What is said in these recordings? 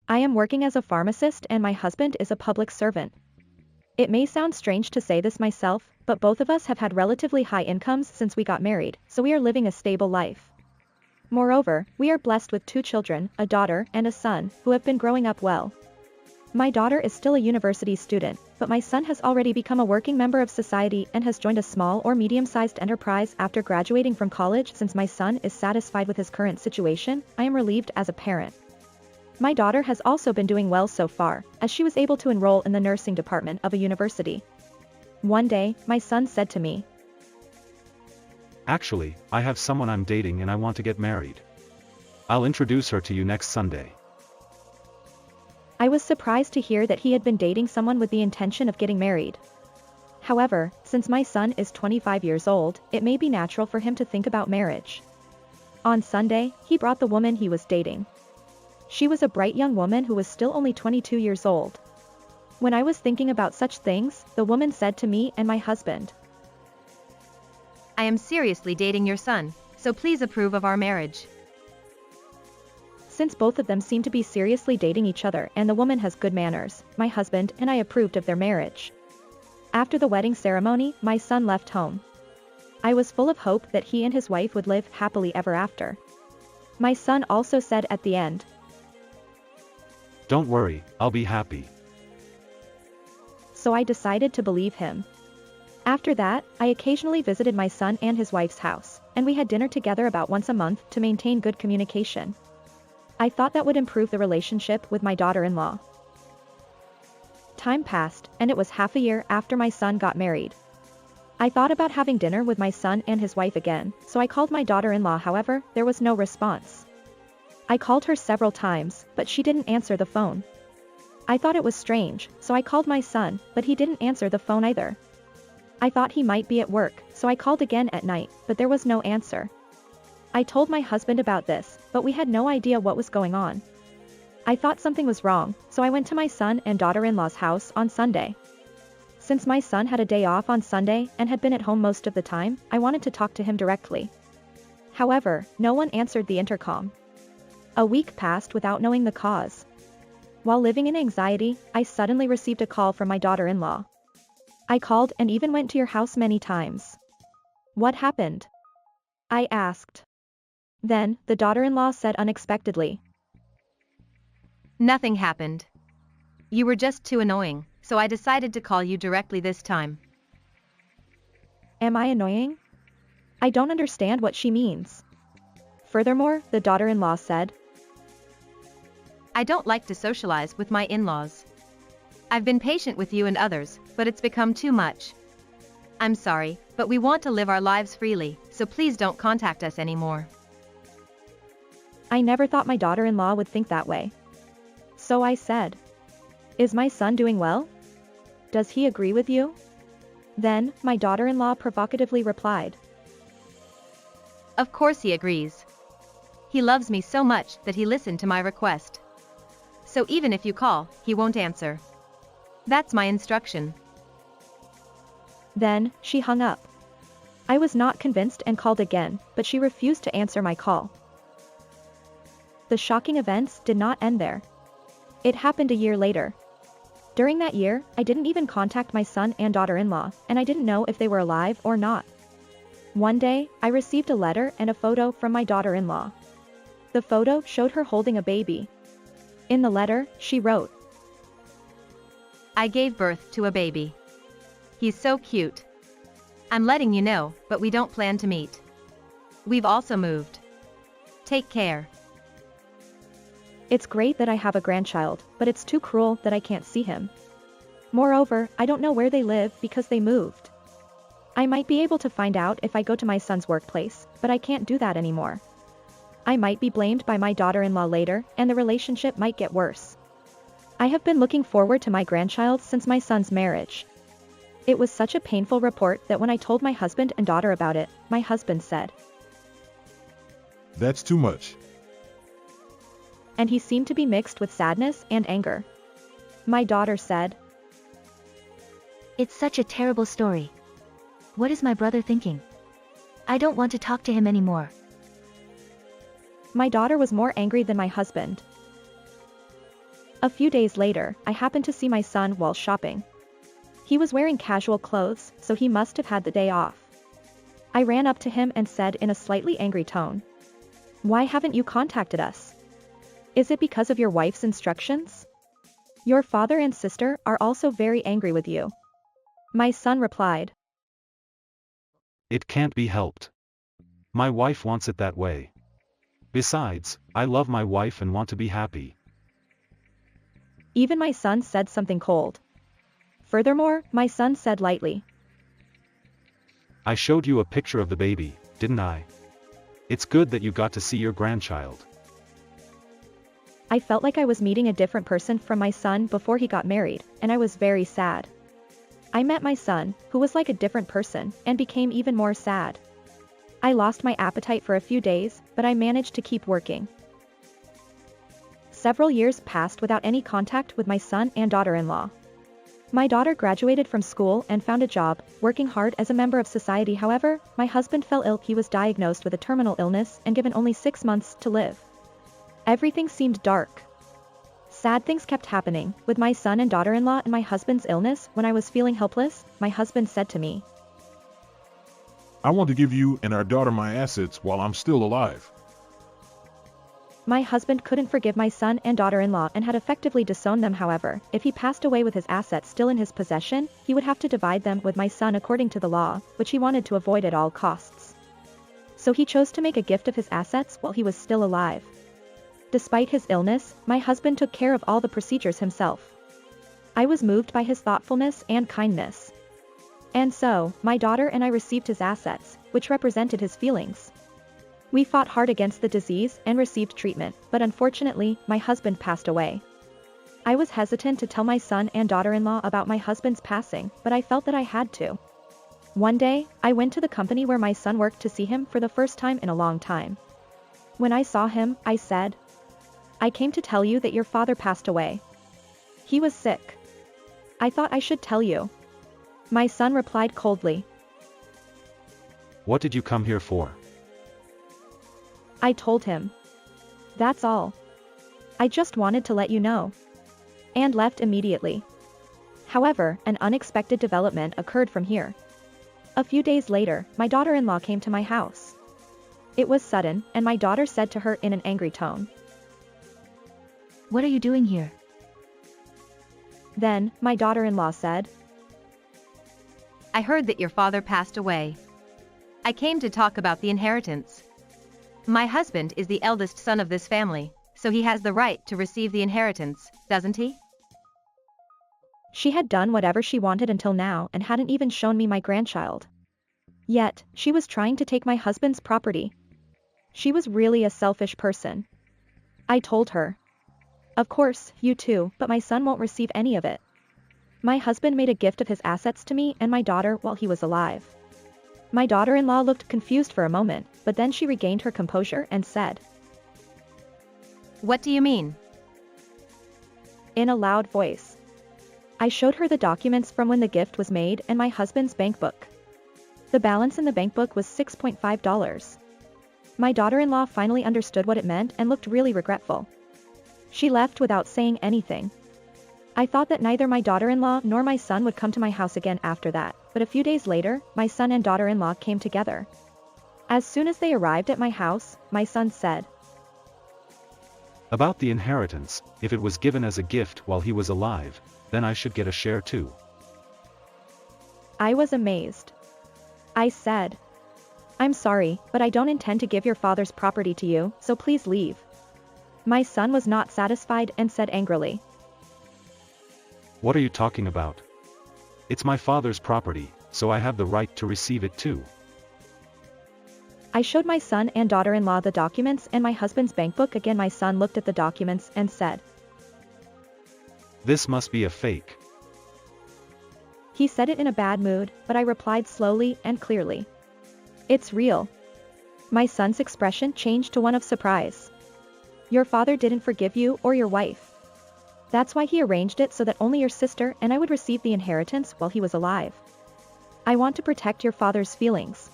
I am working as a pharmacist and my husband is a public servant. It may sound strange to say this myself, but both of us have had relatively high incomes since we got married, so we are living a stable life. Moreover, we are blessed with 2 children, a daughter and a son, who have been growing up well. My daughter is still a university student, but my son has already become a working member of society and has joined a small or medium-sized enterprise after graduating from college. Since my son is satisfied with his current situation, I am relieved as a parent. My daughter has also been doing well so far, as she was able to enroll in the nursing department of a university. One day, my son said to me, "Actually, I have someone I'm dating and I want to get married. I'll introduce her to you next Sunday." I was surprised to hear that he had been dating someone with the intention of getting married. However, since my son is 25 years old, it may be natural for him to think about marriage. On Sunday, he brought the woman he was dating. She was a bright young woman who was still only 22 years old. When I was thinking about such things, the woman said to me and my husband, "I am seriously dating your son, so please approve of our marriage." Since both of them seem to be seriously dating each other and the woman has good manners, my husband and I approved of their marriage. After the wedding ceremony, my son left home. I was full of hope that he and his wife would live happily ever after. My son also said at the end, "Don't worry, I'll be happy." So I decided to believe him. After that, I occasionally visited my son and his wife's house, and we had dinner together about once a month to maintain good communication. I thought that would improve the relationship with my daughter-in-law. Time passed, and it was half a year after my son got married. I thought about having dinner with my son and his wife again, so I called my daughter-in-law. However, there was no response. I called her several times, but she didn't answer the phone. I thought it was strange, so I called my son, but he didn't answer the phone either. I thought he might be at work, so I called again at night, but there was no answer. I told my husband about this, but we had no idea what was going on. I thought something was wrong, so I went to my son and daughter-in-law's house on Sunday. Since my son had a day off on Sunday and had been at home most of the time, I wanted to talk to him directly. However, no one answered the intercom. A week passed without knowing the cause. While living in anxiety, I suddenly received a call from my daughter-in-law. I called and even went to your house many times. What happened? I asked. Then, the daughter-in-law said unexpectedly, "Nothing happened. You were just too annoying, so I decided to call you directly this time." Am I annoying? I don't understand what she means. Furthermore, the daughter-in-law said, "I don't like to socialize with my in-laws. I've been patient with you and others, but it's become too much. I'm sorry, but we want to live our lives freely, so please don't contact us anymore." I never thought my daughter-in-law would think that way. So I said, "Is my son doing well? Does he agree with you?" Then, my daughter-in-law provocatively replied, "Of course he agrees. He loves me so much that he listened to my request. So even if you call, he won't answer. That's my instruction." Then, she hung up. I was not convinced and called again, but she refused to answer my call. The shocking events did not end there. It happened a year later. During that year, I didn't even contact my son and daughter-in-law, and I didn't know if they were alive or not. One day, I received a letter and a photo from my daughter-in-law. The photo showed her holding a baby. In the letter, she wrote, "I gave birth to a baby. He's so cute. I'm letting you know, but we don't plan to meet. We've also moved. Take care." It's great that I have a grandchild, but it's too cruel that I can't see him. Moreover, I don't know where they live because they moved. I might be able to find out if I go to my son's workplace, but I can't do that anymore. I might be blamed by my daughter-in-law later, and the relationship might get worse. I have been looking forward to my grandchild since my son's marriage. It was such a painful report that when I told my husband and daughter about it, my husband said, "That's too much." And he seemed to be mixed with sadness and anger. My daughter said, "It's such a terrible story. What is my brother thinking? I don't want to talk to him anymore." My daughter was more angry than my husband. A few days later, I happened to see my son while shopping. He was wearing casual clothes, so he must have had the day off. I ran up to him and said in a slightly angry tone, "Why haven't you contacted us? Is it because of your wife's instructions? Your father and sister are also very angry with you." My son replied, It can't be helped. My wife wants it that way. Besides, I love my wife and want to be happy. Even my son said something cold. Furthermore, my son said lightly, I showed you a picture of the baby, didn't I? It's good that you got to see your grandchild. I felt like I was meeting a different person from my son before he got married, and I was very sad. I met my son, who was like a different person, and became even more sad. I lost my appetite for a few days, but I managed to keep working. Several years passed without any contact with my son and daughter-in-law. My daughter graduated from school and found a job, working hard as a member of society. However, my husband fell ill. He was diagnosed with a terminal illness and given only 6 months to live. Everything seemed dark. Sad things kept happening. With my son and daughter-in-law and my husband's illness, when I was feeling helpless, my husband said to me, I want to give you and our daughter my assets while I'm still alive. My husband couldn't forgive my son and daughter-in-law and had effectively disowned them. However, if he passed away with his assets still in his possession, he would have to divide them with my son according to the law, which he wanted to avoid at all costs. So he chose to make a gift of his assets while he was still alive. Despite his illness, my husband took care of all the procedures himself. I was moved by his thoughtfulness and kindness. And so, my daughter and I received his assets, which represented his feelings. We fought hard against the disease and received treatment, but unfortunately, my husband passed away. I was hesitant to tell my son and daughter-in-law about my husband's passing, but I felt that I had to. One day, I went to the company where my son worked to see him for the first time in a long time. When I saw him, I said, I came to tell you that your father passed away. He was sick. I thought I should tell you. My son replied coldly. What did you come here for? I told him. That's all. I just wanted to let you know. And left immediately. However, an unexpected development occurred from here. A few days later, my daughter-in-law came to my house. It was sudden, and my daughter said to her in an angry tone, What are you doing here? Then, my daughter-in-law said, I heard that your father passed away. I came to talk about the inheritance. My husband is the eldest son of this family, so he has the right to receive the inheritance, doesn't he? She had done whatever she wanted until now and hadn't even shown me my grandchild. Yet, she was trying to take my husband's property. She was really a selfish person. I told her. Of course, you too, but my son won't receive any of it. My husband made a gift of his assets to me and my daughter while he was alive. My daughter-in-law looked confused for a moment, but then she regained her composure and said, What do you mean? In a loud voice. I showed her the documents from when the gift was made and my husband's bank book. The balance in the bank book was $6.5. My daughter-in-law finally understood what it meant and looked really regretful. She left without saying anything. I thought that neither my daughter-in-law nor my son would come to my house again after that, but a few days later, my son and daughter-in-law came together. As soon as they arrived at my house, my son said, About the inheritance, if it was given as a gift while he was alive, then I should get a share too. I was amazed. I said, I'm sorry, but I don't intend to give your father's property to you, so please leave. My son was not satisfied and said angrily, What are you talking about? It's my father's property, so I have the right to receive it too. I showed my son and daughter-in-law the documents and my husband's bank book. Again, my son looked at the documents and said, This must be a fake. He said it in a bad mood, but I replied slowly and clearly, It's real. My son's expression changed to one of surprise. Your father didn't forgive you or your wife. That's why he arranged it so that only your sister and I would receive the inheritance while he was alive. I want to protect your father's feelings.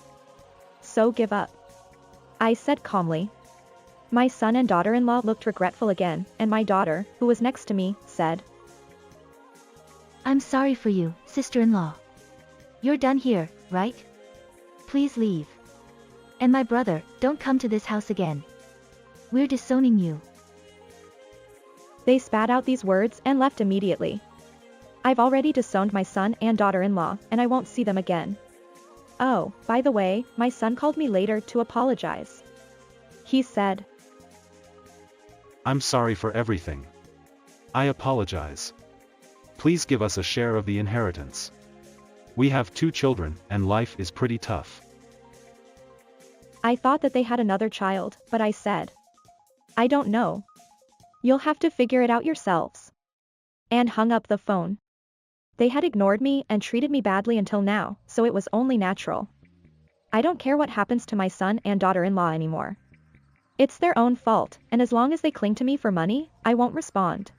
So give up. I said calmly. My son and daughter-in-law looked regretful again, and my daughter, who was next to me, said, I'm sorry for you, sister-in-law. You're done here, right? Please leave. And my brother, don't come to this house again. We're disowning you. They spat out these words and left immediately. I've already disowned my son and daughter-in-law, and I won't see them again. Oh, by the way, my son called me later to apologize. He said, I'm sorry for everything. I apologize. Please give us a share of the inheritance. We have 2 children, and life is pretty tough. I thought that they had another child, but I said, I don't know. You'll have to figure it out yourselves. And hung up the phone. They had ignored me and treated me badly until now, so it was only natural. I don't care what happens to my son and daughter-in-law anymore. It's their own fault, and as long as they cling to me for money, I won't respond.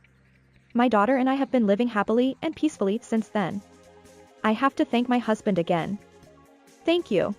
My daughter and I have been living happily and peacefully since then. I have to thank my husband again. Thank you.